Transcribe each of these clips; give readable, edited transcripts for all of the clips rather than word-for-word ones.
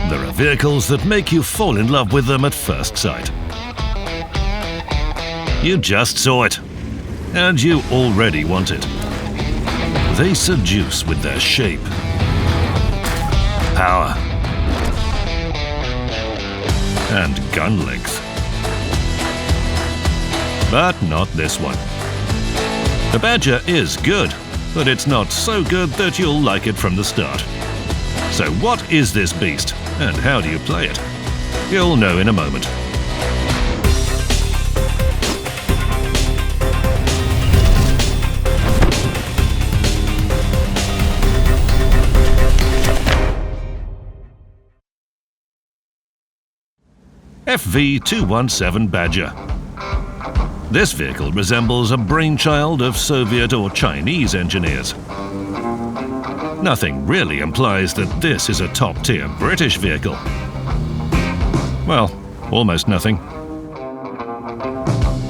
There are vehicles that make you fall in love with them at first sight. You just saw it, and you already want it. They seduce with their shape, power, and gun length. But not this one. The Badger is good, but it's not so good that you'll like it from the start. So what is this beast, and how do you play it? You'll know in a moment. FV217 Badger. This vehicle resembles a brainchild of Soviet or Chinese engineers. Nothing really implies that this is a top-tier British vehicle. Well, almost nothing.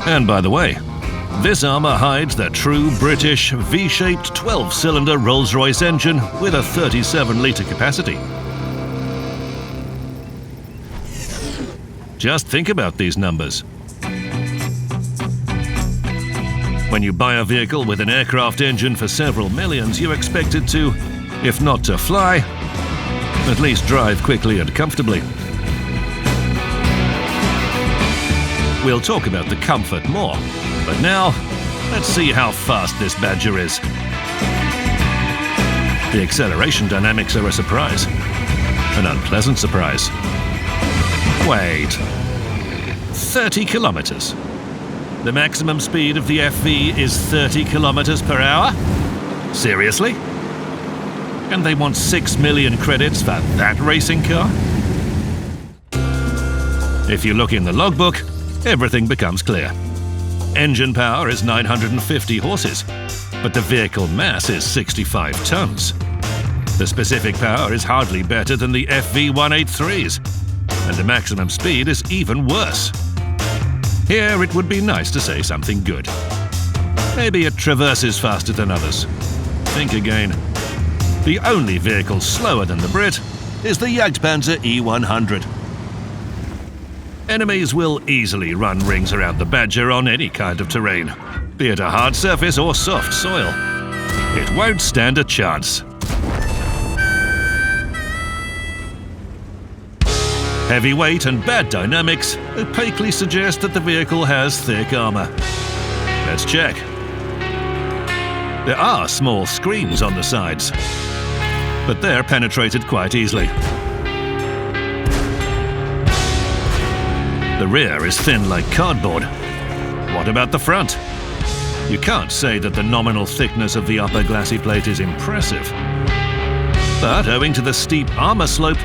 And by the way, this armour hides the true British V-shaped 12-cylinder Rolls-Royce engine with a 37-litre capacity. Just think about these numbers. When you buy a vehicle with an aircraft engine for several millions, you expect it to, if not to fly, at least drive quickly and comfortably. We'll talk about the comfort more, but now, let's see how fast this Badger is. The acceleration dynamics are a surprise. An unpleasant surprise. Wait. 30 kilometers. The maximum speed of the FV is 30 kilometers per hour? Seriously? And they want 6 million credits for that racing car? If you look in the logbook, everything becomes clear. Engine power is 950 horses, but the vehicle mass is 65 tons. The specific power is hardly better than the FV183's, and the maximum speed is even worse. Here it would be nice to say something good. Maybe it traverses faster than others. Think again. The only vehicle slower than the Brit is the Jagdpanzer E100. Enemies will easily run rings around the Badger on any kind of terrain, be it a hard surface or soft soil. It won't stand a chance. Heavy weight and bad dynamics opaquely suggest that the vehicle has thick armour. Let's check. There are small screens on the sides, but they're penetrated quite easily. The rear is thin like cardboard. What about the front? You can't say that the nominal thickness of the upper glassy plate is impressive. But owing to the steep armour slope,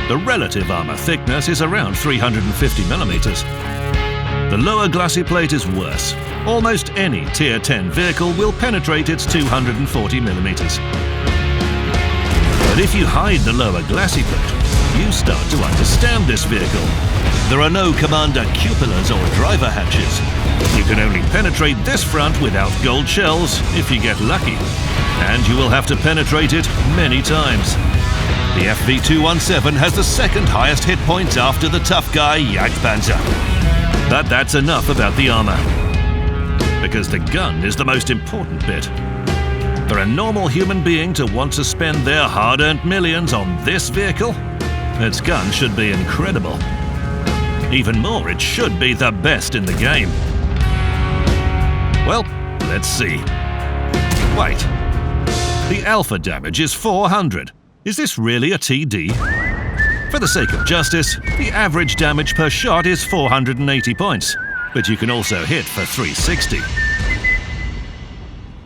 the relative armour thickness is around 350 millimeters. The lower glassy plate is worse. Almost any Tier 10 vehicle will penetrate its 240 millimeters. But if you hide the lower glassy plate, you start to understand this vehicle. There are no commander cupolas or driver hatches. You can only penetrate this front without gold shells if you get lucky, and you will have to penetrate it many times. The FV217 has the second highest hit points after the tough guy Jagdpanzer. But that's enough about the armour, because the gun is the most important bit. For a normal human being to want to spend their hard-earned millions on this vehicle, its gun should be incredible. Even more, it should be the best in the game. Well, let's see. Wait. The alpha damage is 400. Is this really a TD? For the sake of justice, the average damage per shot is 480 points, but you can also hit for 360.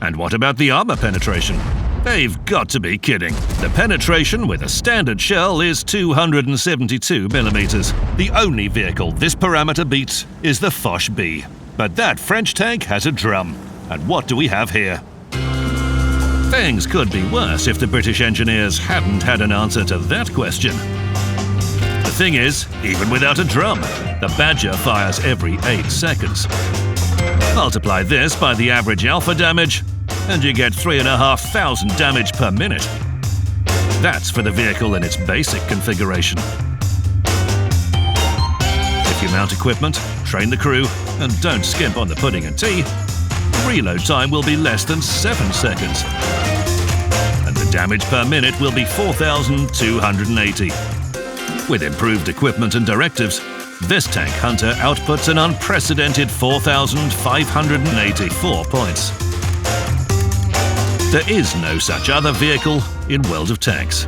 And what about the armor penetration? They've got to be kidding. The penetration with a standard shell is 272 millimeters. The only vehicle this parameter beats is the Foch B. But that French tank has a drum. And what do we have here? Things could be worse if the British engineers hadn't had an answer to that question. The thing is, even without a drum, the Badger fires every 8 seconds. Multiply this by the average alpha damage, and you get 3,500 damage per minute. That's for the vehicle in its basic configuration. If you mount equipment, train the crew, and don't skimp on the pudding and tea, reload time will be less than 7 seconds. And the damage per minute will be 4,280. With improved equipment and directives, this tank hunter outputs an unprecedented 4,584 points. There is no such other vehicle in World of Tanks.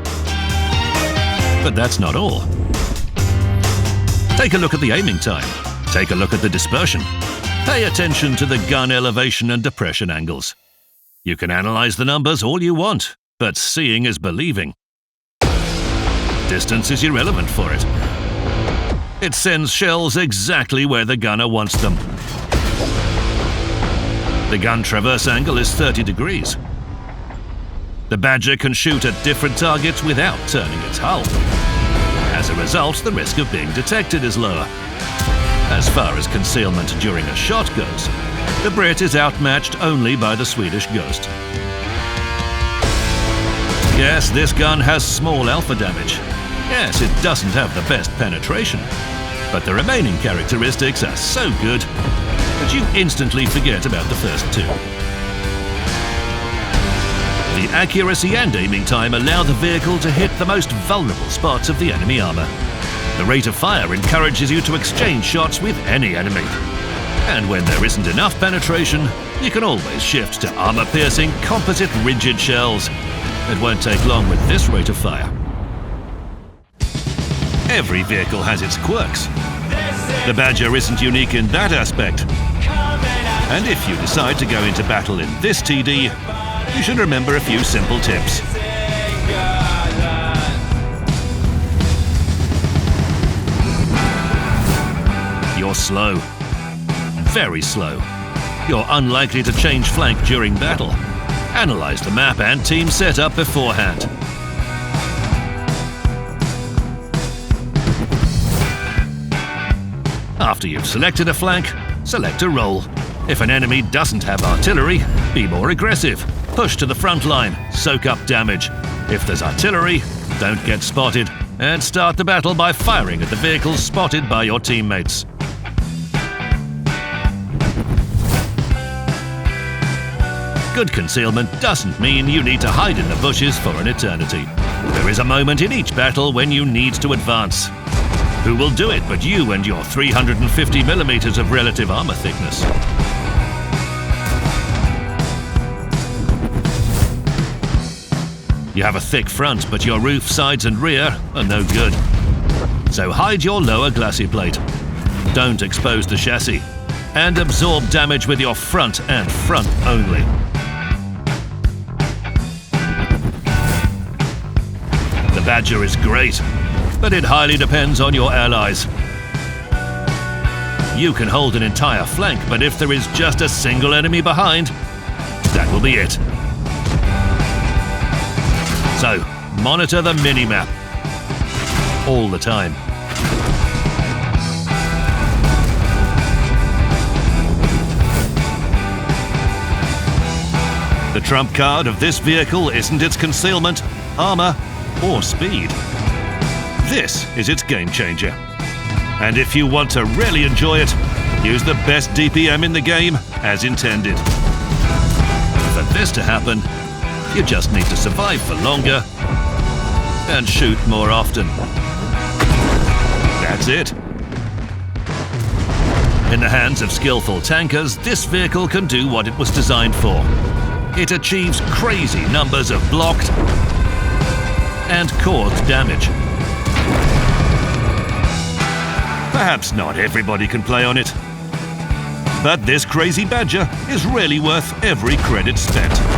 But that's not all. Take a look at the aiming time. Take a look at the dispersion. Pay attention to the gun elevation and depression angles. You can analyze the numbers all you want, but seeing is believing. Distance is irrelevant for it. It sends shells exactly where the gunner wants them. The gun traverse angle is 30 degrees. The Badger can shoot at different targets without turning its hull. As a result, the risk of being detected is lower. As far as concealment during a shot goes, the Brit is outmatched only by the Swedish Ghost. Yes, this gun has small alpha damage. Yes, it doesn't have the best penetration. But the remaining characteristics are so good that you instantly forget about the first two. The accuracy and aiming time allow the vehicle to hit the most vulnerable spots of the enemy armor. The rate of fire encourages you to exchange shots with any enemy. And when there isn't enough penetration, you can always shift to armor-piercing, composite rigid shells. It won't take long with this rate of fire. Every vehicle has its quirks. The Badger isn't unique in that aspect. And if you decide to go into battle in this TD, you should remember a few simple tips. You're slow. Very slow. You're unlikely to change flank during battle. Analyze the map and team setup beforehand. After you've selected a flank, select a role. If an enemy doesn't have artillery, be more aggressive. Push to the front line, soak up damage. If there's artillery, don't get spotted, and start the battle by firing at the vehicles spotted by your teammates. Good concealment doesn't mean you need to hide in the bushes for an eternity. There is a moment in each battle when you need to advance. Who will do it but you and your 350mm of relative armor thickness? You have a thick front, but your roof, sides and rear are no good. So hide your lower glacis plate. Don't expose the chassis. And absorb damage with your front and front only. The Badger is great, but it highly depends on your allies. You can hold an entire flank, but if there is just a single enemy behind, that will be it. So, monitor the minimap all the time. The trump card of this vehicle isn't its concealment, armor, or speed. This is its game changer. And if you want to really enjoy it, use the best DPM in the game as intended. For this to happen, you just need to survive for longer and shoot more often. That's it. In the hands of skillful tankers, this vehicle can do what it was designed for. It achieves crazy numbers of blocked and caused damage. Perhaps not everybody can play on it, but this crazy Badger is really worth every credit spent.